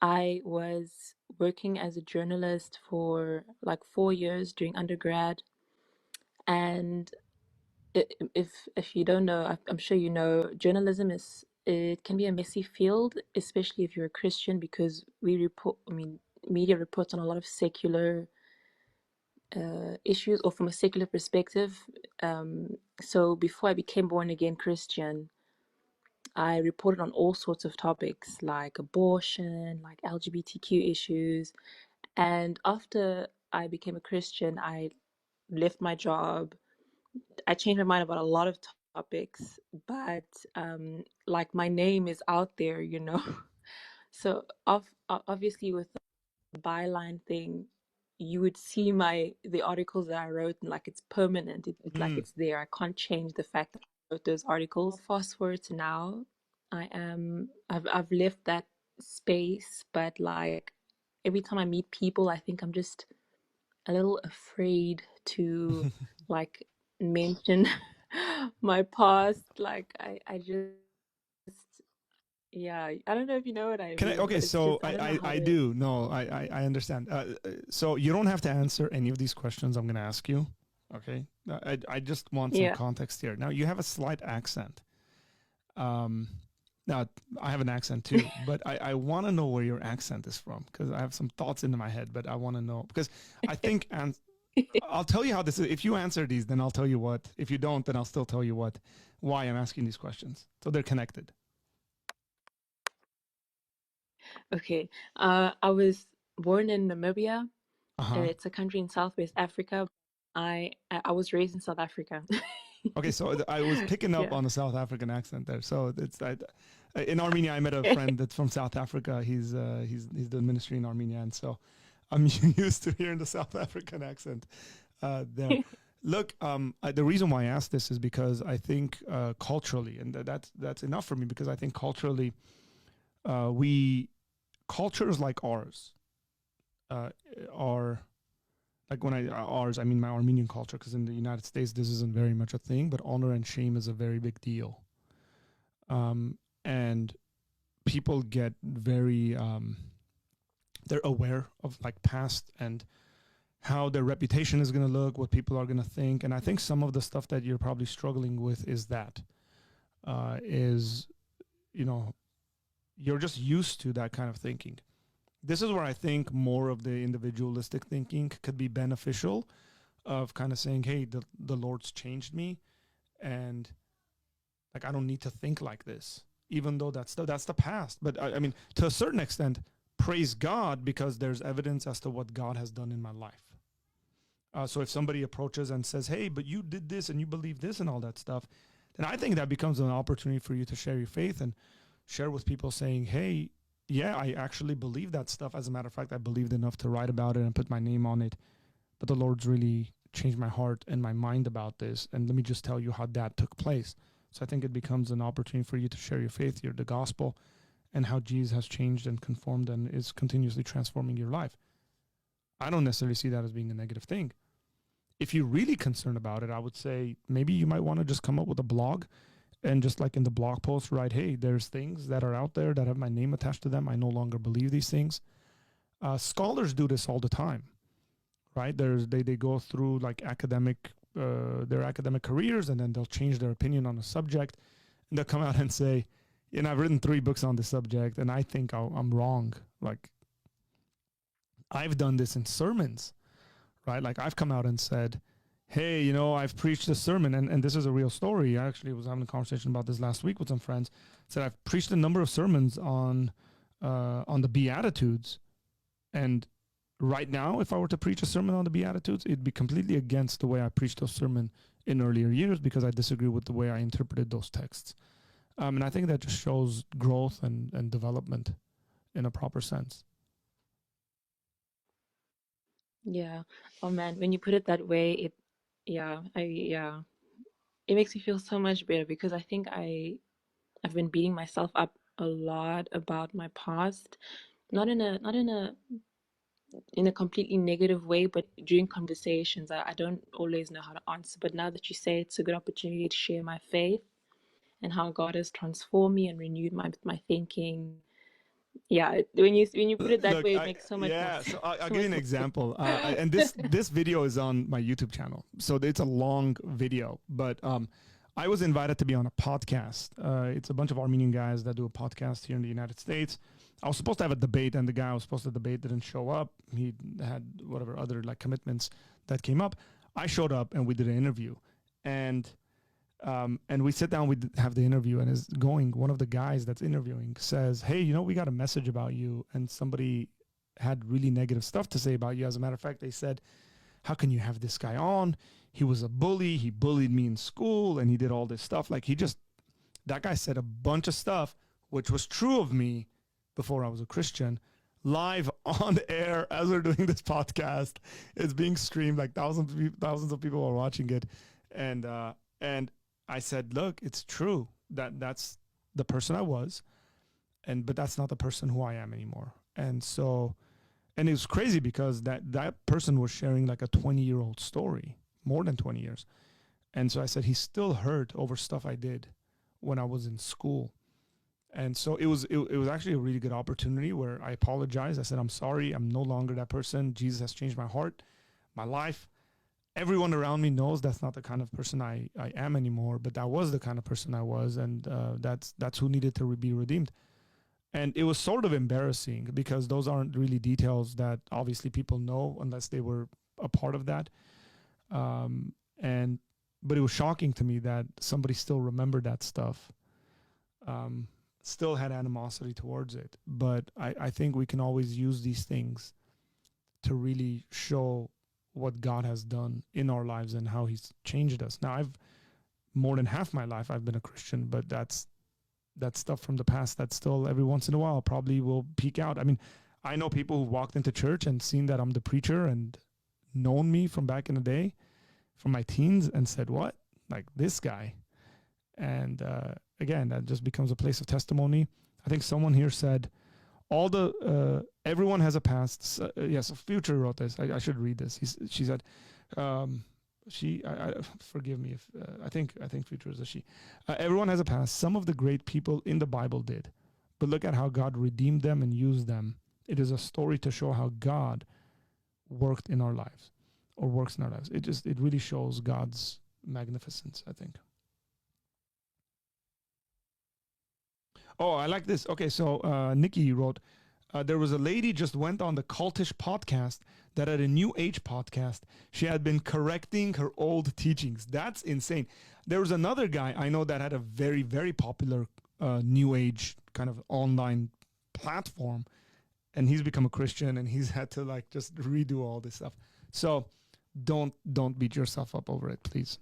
I was working as a journalist for like 4 years during undergrad, and if you don't know, I'm sure you know, journalism it can be a messy field, especially if you're a Christian, because media reports on a lot of secular issues, or from a secular perspective. So before I became born again Christian, I reported on all sorts of topics like abortion, like LGBTQ issues. And after I became a Christian, I left my job. I changed my mind about a lot of topics, but like my name is out there, you know. So obviously with the byline thing, you would see the articles that I wrote, and like it's permanent. It's like Mm. it's there. I can't change the fact that I wrote those articles. Fast forward to now, I've left that space, but like every time I meet people, I think I'm just a little afraid to like mention my past. Like I just, yeah, I don't know if you know what I Can I? mean, Okay, but it's so just I don't know how I to. do. No, I understand. So you don't have to answer any of these questions I'm going to ask you. Okay. I just want some Yeah. context here. Now, you have a slight accent. Um, Now, I have an accent too, but I want to know where your accent is from because I have some thoughts into my head, but I want to know because I think, and I'll tell you how this is. If you answer these, then I'll tell you what. If you don't, then I'll still tell you why I'm asking these questions. So they're connected. Okay. I was born in Namibia. Uh huh. It's a country in Southwest Africa. I was raised in South Africa. Okay, so I was picking up Yeah. on the South African accent there. So it's in Armenia. I met a friend that's from South Africa. He's the ministry in Armenia, and so I'm used to hearing the South African accent there. Look, the reason why I asked this is because I think culturally, and that's enough for me because I think culturally, we cultures like ours uh, are like when I mean my Armenian culture, because in the United States this isn't very much a thing, but honor and shame is a very big deal, and people get very they're aware of like past and how their reputation is going to look, what people are going to think, and I think some of the stuff that you're probably struggling with is that is you know you're just used to that kind of thinking. This is where I think more of the individualistic thinking could be beneficial, of kind of saying, hey, the Lord's changed me, and like I don't need to think like this, even though that's the past. But I mean, to a certain extent, praise God because there's evidence as to what God has done in my life. So if somebody approaches and says, hey, but you did this and you believe this and all that stuff, then I think that becomes an opportunity for you to share your faith and share with people saying, hey, yeah, I actually believe that stuff. As a matter of fact, I believed enough to write about it and put my name on it. But the Lord's really changed my heart and my mind about this. And let me just tell you how that took place. So I think it becomes an opportunity for you to share your faith, the gospel, and how Jesus has changed and conformed and is continuously transforming your life. I don't necessarily see that as being a negative thing. If you're really concerned about it, I would say maybe you might want to just come up with a blog and just like in the blog post write, hey, there's things that are out there that have my name attached to them. I no longer believe these things. Scholars do this all the time, right? They go through like their academic careers, and then they'll change their opinion on a subject, and they'll come out and say, I've written 3 books on this subject, and I think I'm wrong. Like I've done this in sermons, right? Like I've come out and said, hey, I've preached a sermon, and this is a real story. I actually was having a conversation about this last week with some friends. Said I've preached a number of sermons on the Beatitudes, and right now, if I were to preach a sermon on the Beatitudes, it'd be completely against the way I preached those sermon in earlier years because I disagree with the way I interpreted those texts. And I think that just shows growth and development in a proper sense. Yeah. Oh man, when you put it that way, yeah, it makes me feel so much better, because I think I've been beating myself up a lot about my past, not in a completely negative way, but during conversations, I don't always know how to answer. But now that you say, it's a good opportunity to share my faith and how God has transformed me and renewed my thinking. Yeah, when you put it that Look, way, it makes so much more yeah. sense. So I'll So give you much an more sense. example. And this video is on my YouTube channel, so it's a long video. But I was invited to be on a podcast. It's a bunch of Armenian guys that do a podcast here in the United States. I was supposed to have a debate, and the guy I was supposed to debate didn't show up. He had whatever other like commitments that came up. I showed up, and we did an interview, and we sit down, we have the interview, and one of the guys that's interviewing says, hey, we got a message about you, and somebody had really negative stuff to say about you. As a matter of fact, they said, how can you have this guy on? He was a bully. He bullied me in school, and he did all this stuff. Like that guy said a bunch of stuff, which was true of me before I was a Christian, live on the air as we're doing this podcast. It's being streamed, like thousands of people are watching it. And I said, look, it's true that's the person I was, but that's not the person who I am anymore. And so, and it was crazy because that person was sharing like a 20-year-old story, more than 20 years. And so I said, he's still hurt over stuff I did when I was in school. And so it was actually a really good opportunity where I apologized. I said, I'm sorry. I'm no longer that person. Jesus has changed my heart, my life. Everyone around me knows that's not the kind of person I am anymore, but that was the kind of person I was, and that's who needed to be redeemed. And it was sort of embarrassing because those aren't really details that obviously people know unless they were a part of that. But it was shocking to me that somebody still remembered that stuff, still had animosity towards it. But I think we can always use these things to really show what God has done in our lives and how he's changed us. Now, more than half my life I've been a Christian, but that's stuff from the past that still every once in a while probably will peek out. I mean, I know people who walked into church and seen that I'm the preacher and known me from back in the day, from my teens, and said, what? Like this guy. And again, that just becomes a place of testimony. I think someone here said, everyone has a past. Yes, Future wrote this. I should read this. She said, forgive me if I think Future is a she. Everyone has a past. Some of the great people in the Bible did, but look at how God redeemed them and used them. It is a story to show how God worked in our lives, or works in our lives. It really shows God's magnificence, I think. Oh, I like this. Okay, so Nikki wrote, there was a lady just went on the cultish podcast that had a new age podcast. She had been correcting her old teachings. That's insane. There was another guy I know that had a very, very popular new age kind of online platform, and he's become a Christian, and he's had to like just redo all this stuff. So don't beat yourself up over it, please.